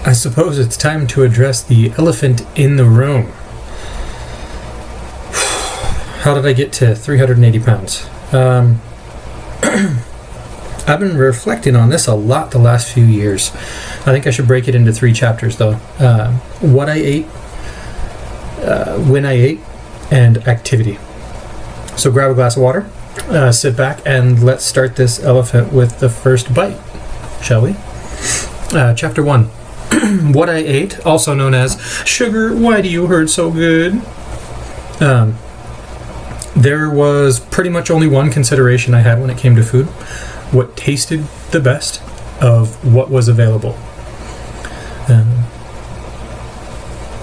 I suppose it's time to address the elephant in the room. How did I get to 380 pounds? I've been reflecting on this a lot the last few years. I think I should break it into 3 chapters, though. What I ate, when I ate, and activity. So grab a glass of water, sit back, and let's start this elephant with the first bite, shall we? Chapter 1. What I ate, also known as Sugar, Why Do You Hurt So Good? There was pretty much only one consideration I had when it came to food. What tasted the best of what was available.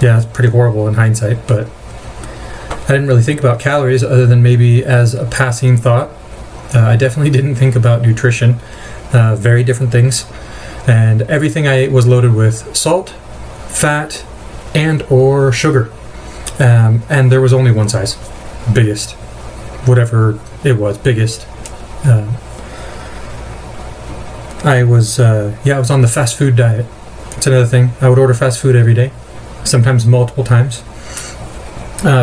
Yeah, it's pretty horrible in hindsight, but I didn't really think about calories other than maybe as a passing thought. I definitely didn't think about nutrition. Very different things. And everything I ate was loaded with salt, fat, and or sugar. And there was only one size. Biggest. Whatever it was, biggest. I was on the fast food diet. It's another thing. I would order fast food every day, sometimes multiple times.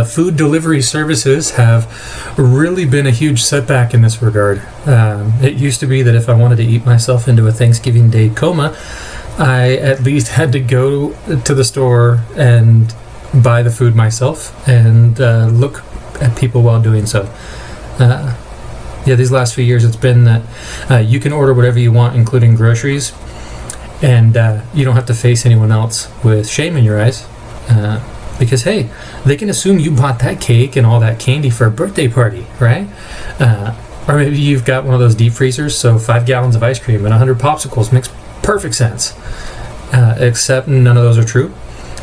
Food delivery services have really been a huge setback in this regard. It used to be that if I wanted to eat myself into a Thanksgiving Day coma, I at least had to go to the store and buy the food myself and look at people while doing so. These last few years it's been that you can order whatever you want, including groceries, and you don't have to face anyone else with shame in your eyes. Because, hey, they can assume you bought that cake and all that candy for a birthday party, right? Or maybe you've got one of those deep freezers, so 5 gallons of ice cream and 100 popsicles makes perfect sense. Except none of those are true.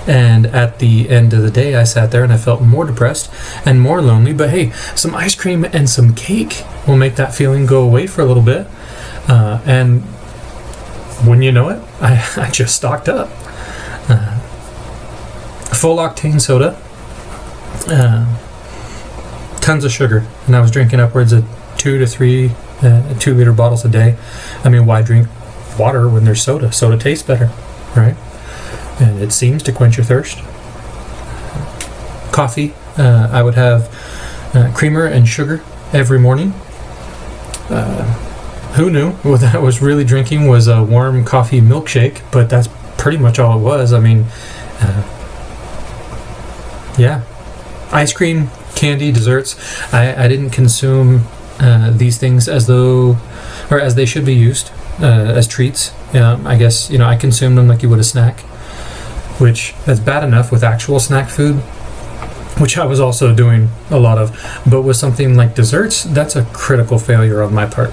And at the end of the day, I sat there and I felt more depressed and more lonely. But hey, some ice cream and some cake will make that feeling go away for a little bit. And when you know it, I just stocked up. Full octane soda, tons of sugar, and I was drinking upwards of 2 to 3 2-liter bottles a day. I mean, why drink water when there's soda? Soda tastes better, right? And it seems to quench your thirst. Coffee, I would have creamer and sugar every morning. Who knew what I was really drinking was a warm coffee milkshake, but that's pretty much all it was. I mean, ice cream, candy, desserts. I didn't consume these things as they should be used as treats. I guess I consumed them like you would a snack, which is bad enough with actual snack food, which I was also doing a lot of. But with something like desserts, that's a critical failure on my part.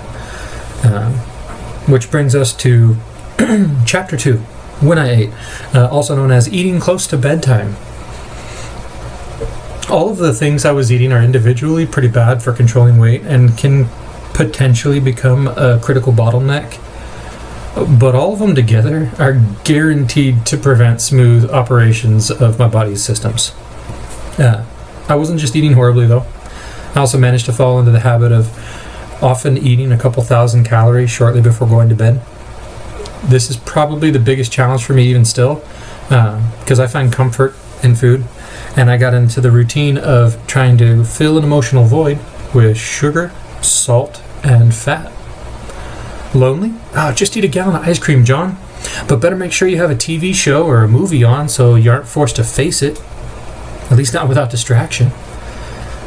Which brings us to Chapter 2, When I Ate, also known as Eating Close to Bedtime. All of the things I was eating are individually pretty bad for controlling weight and can potentially become a critical bottleneck. But all of them together are guaranteed to prevent smooth operations of my body's systems. I wasn't just eating horribly, though. I also managed to fall into the habit of often eating a couple thousand calories shortly before going to bed. This is probably the biggest challenge for me even still, because I find comfort in food. And I got into the routine of trying to fill an emotional void with sugar, salt, and fat. Lonely? Just eat a gallon of ice cream, John. But better make sure you have a TV show or a movie on so you aren't forced to face it. At least not without distraction.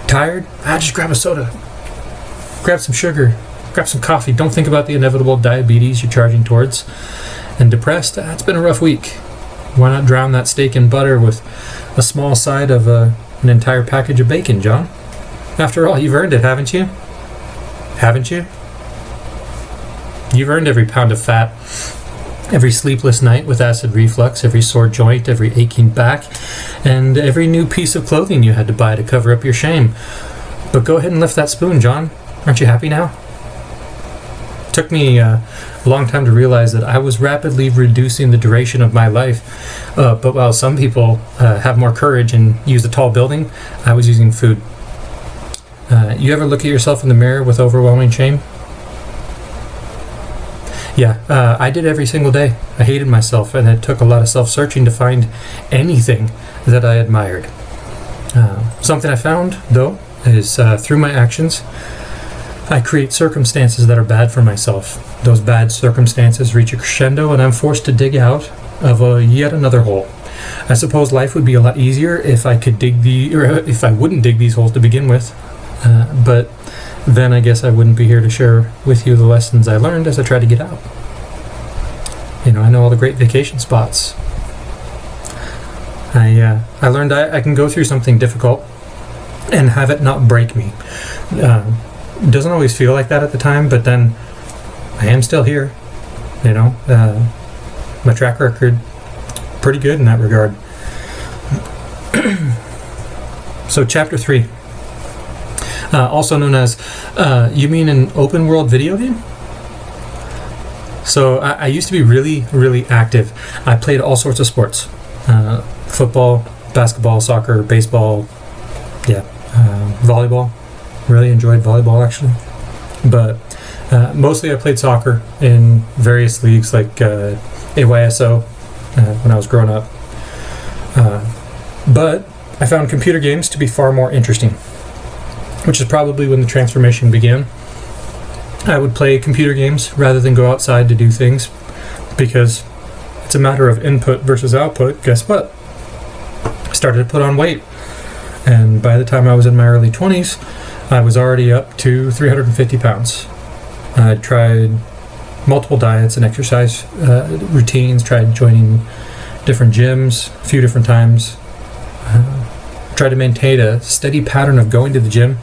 Tired? Just grab a soda. Grab some sugar. Grab some coffee. Don't think about the inevitable diabetes you're charging towards. And depressed? It's been a rough week. Why not drown that steak in butter with a small side of an entire package of bacon, John? After all, you've earned it, haven't you? Haven't you? You've earned every pound of fat, every sleepless night with acid reflux, every sore joint, every aching back, and every new piece of clothing you had to buy to cover up your shame. But go ahead and lift that spoon, John. Aren't you happy now? It took me a long time to realize that I was rapidly reducing the duration of my life. But while some people have more courage and use a tall building, I was using food. You ever look at yourself in the mirror with overwhelming shame? I did every single day. I hated myself, and it took a lot of self-searching to find anything that I admired. Something I found, though, is through my actions, I create circumstances that are bad for myself. Those bad circumstances reach a crescendo, and I'm forced to dig out of yet another hole. I suppose life would be a lot easier if I could if I wouldn't dig these holes to begin with. But then I guess I wouldn't be here to share with you the lessons I learned as I tried to get out. I know all the great vacation spots. I learned I can go through something difficult and have it not break me. It doesn't always feel like that at the time, but then I am still here. My track record, pretty good in that regard. So chapter 3, also known as, you mean an open world video game? So I used to be really, really active. I played all sorts of sports. Football, basketball, soccer, baseball, volleyball. Really enjoyed volleyball, actually. But mostly I played soccer in various leagues like AYSO when I was growing up. But I found computer games to be far more interesting, which is probably when the transformation began. I would play computer games rather than go outside to do things, because it's a matter of input versus output. Guess what? I started to put on weight. And by the time I was in my early 20s, I was already up to 350 pounds. I tried multiple diets and exercise routines, tried joining different gyms a few different times, tried to maintain a steady pattern of going to the gym,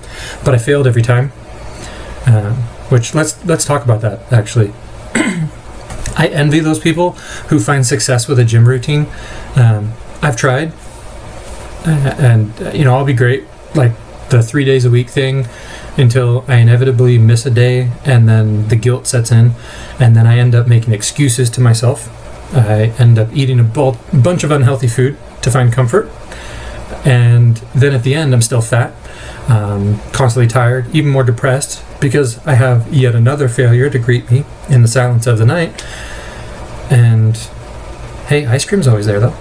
but I failed every time. Which let's talk about that, actually. I envy those people who find success with a gym routine. I've tried, and I'll be great, like the 3 days a week thing, until I inevitably miss a day, and then the guilt sets in, and then I end up making excuses to myself. I end up eating a bunch of unhealthy food to find comfort, and then at the end I'm still fat, constantly tired, even more depressed, because I have yet another failure to greet me in the silence of the night. And hey, ice cream's always there though.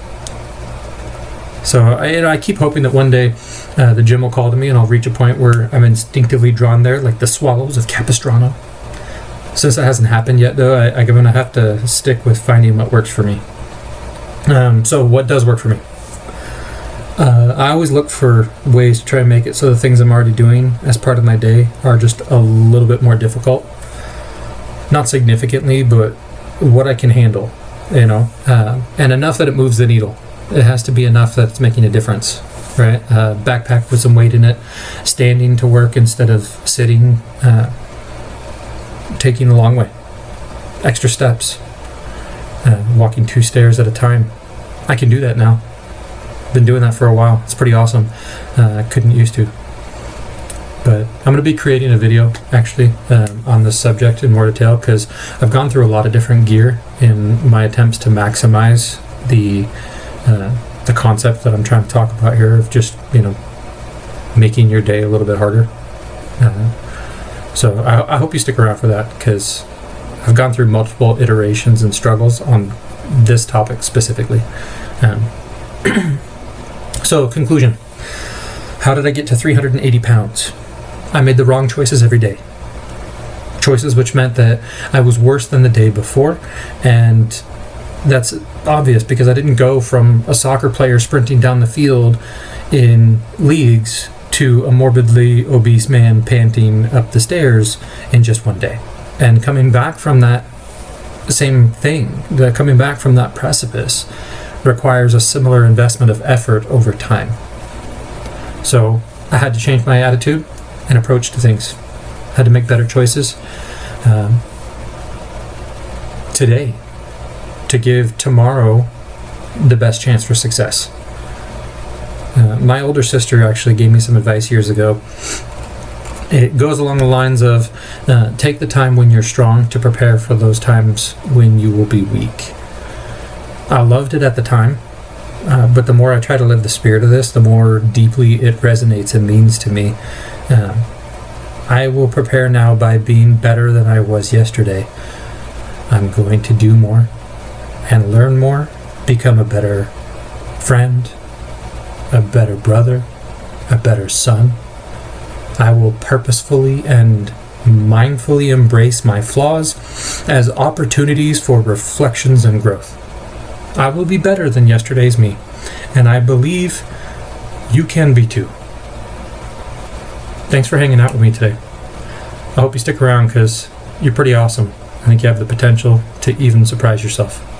So I keep hoping that one day the gym will call to me and I'll reach a point where I'm instinctively drawn there, like the swallows of Capistrano. Since that hasn't happened yet, though, I'm going to have to stick with finding what works for me. So what does work for me? I always look for ways to try and make it so the things I'm already doing as part of my day are just a little bit more difficult. Not significantly, but what I can handle, and enough that it moves the needle. It has to be enough that it's making a difference, right? Backpack with some weight in it, standing to work instead of sitting, taking a long way, extra steps, walking 2 stairs at a time. I can do that now. Been doing that for a while. It's pretty awesome. I couldn't used to. But I'm going to be creating a video, actually, on this subject in more detail, because I've gone through a lot of different gear in my attempts to maximize the concept that I'm trying to talk about here of just, making your day a little bit harder. So I hope you stick around for that, because I've gone through multiple iterations and struggles on this topic specifically. So, conclusion. How did I get to 380 pounds? I made the wrong choices every day. Choices which meant that I was worse than the day before, and that's obvious because I didn't go from a soccer player sprinting down the field in leagues to a morbidly obese man panting up the stairs in just one day. And coming back from that same thing, coming back from that precipice, requires a similar investment of effort over time. So I had to change my attitude and approach to things. I had to make better choices today to give tomorrow the best chance for success. My older sister actually gave me some advice years ago. It goes along the lines of take the time when you're strong to prepare for those times when you will be weak. I loved it at the time, but the more I try to live the spirit of this, the more deeply it resonates and means to me. I will prepare now by being better than I was yesterday. I'm going to do more and learn more, become a better friend, a better brother, a better son. I will purposefully and mindfully embrace my flaws as opportunities for reflections and growth. I will be better than yesterday's me, and I believe you can be too. Thanks for hanging out with me today. I hope you stick around because you're pretty awesome. I think you have the potential to even surprise yourself.